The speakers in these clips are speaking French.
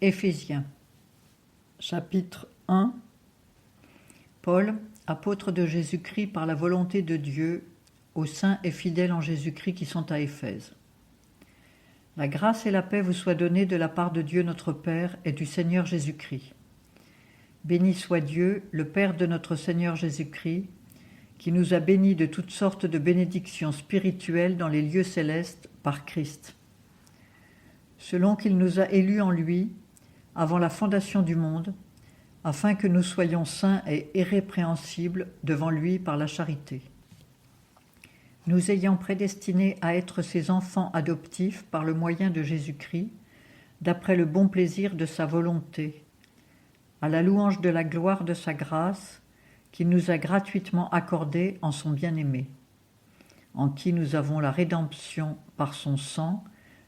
Éphésiens, chapitre 1. Paul, apôtre de Jésus-Christ par la volonté de Dieu, aux saints et fidèles en Jésus-Christ qui sont à Éphèse. La grâce et la paix vous soient données de la part de Dieu notre Père et du Seigneur Jésus-Christ. Béni soit Dieu, le Père de notre Seigneur Jésus-Christ, qui nous a bénis de toutes sortes de bénédictions spirituelles dans les lieux célestes par Christ. Selon qu'il nous a élus en lui, avant la fondation du monde, afin que nous soyons saints et irrépréhensibles devant lui par la charité. Nous ayant prédestinés à être ses enfants adoptifs par le moyen de Jésus-Christ, d'après le bon plaisir de sa volonté, à la louange de la gloire de sa grâce, qu'il nous a gratuitement accordée en son bien-aimé, en qui nous avons la rédemption par son sang,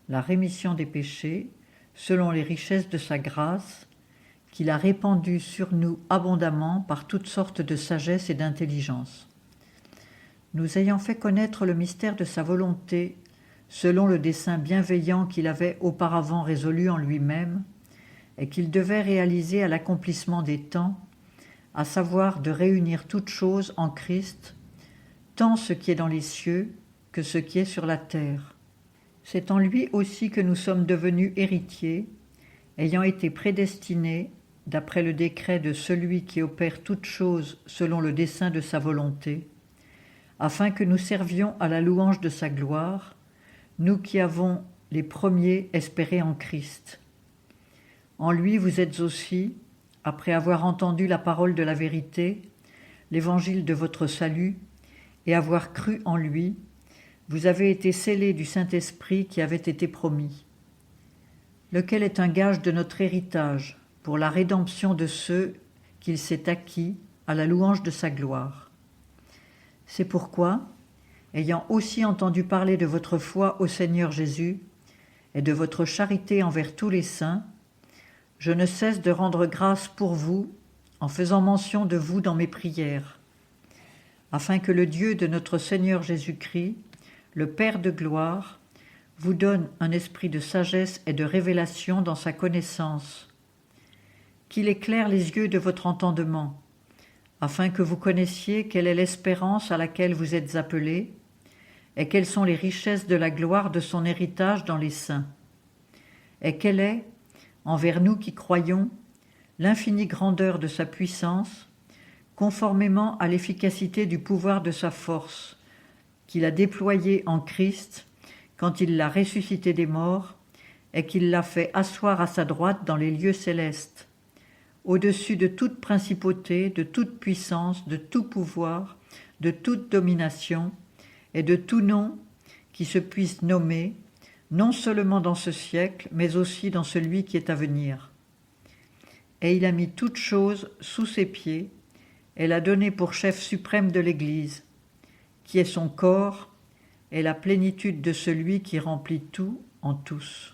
la rémission des péchés, selon les richesses de sa grâce, qu'il a répandue sur nous abondamment par toutes sortes de sagesse et d'intelligence. Nous ayant fait connaître le mystère de sa volonté, selon le dessein bienveillant qu'il avait auparavant résolu en lui-même, et qu'il devait réaliser à l'accomplissement des temps, à savoir de réunir toutes choses en Christ, tant ce qui est dans les cieux que ce qui est sur la terre. C'est en lui aussi que nous sommes devenus héritiers, ayant été prédestinés, d'après le décret de celui qui opère toutes choses selon le dessein de sa volonté, afin que nous servions à la louange de sa gloire, nous qui avons les premiers espéré en Christ. En lui vous êtes aussi, après avoir entendu la parole de la vérité, l'évangile de votre salut, et avoir cru en lui, vous avez été scellés du Saint-Esprit qui avait été promis, lequel est un gage de notre héritage pour la rédemption de ceux qu'il s'est acquis à la louange de sa gloire. C'est pourquoi, ayant aussi entendu parler de votre foi au Seigneur Jésus et de votre charité envers tous les saints, je ne cesse de rendre grâce pour vous en faisant mention de vous dans mes prières, afin que le Dieu de notre Seigneur Jésus-Christ, le Père de gloire, vous donne un esprit de sagesse et de révélation dans sa connaissance, qu'il éclaire les yeux de votre entendement, afin que vous connaissiez quelle est l'espérance à laquelle vous êtes appelés, et quelles sont les richesses de la gloire de son héritage dans les saints, et quelle est, envers nous qui croyons, l'infinie grandeur de sa puissance, conformément à l'efficacité du pouvoir de sa force, qu'il a déployé en Christ quand il l'a ressuscité des morts et qu'il l'a fait asseoir à sa droite dans les lieux célestes, au-dessus de toute principauté, de toute puissance, de tout pouvoir, de toute domination et de tout nom qui se puisse nommer, non seulement dans ce siècle, mais aussi dans celui qui est à venir. Et il a mis toutes choses sous ses pieds et l'a donné pour chef suprême de l'Église, qui est son corps et la plénitude de celui qui remplit tout en tous.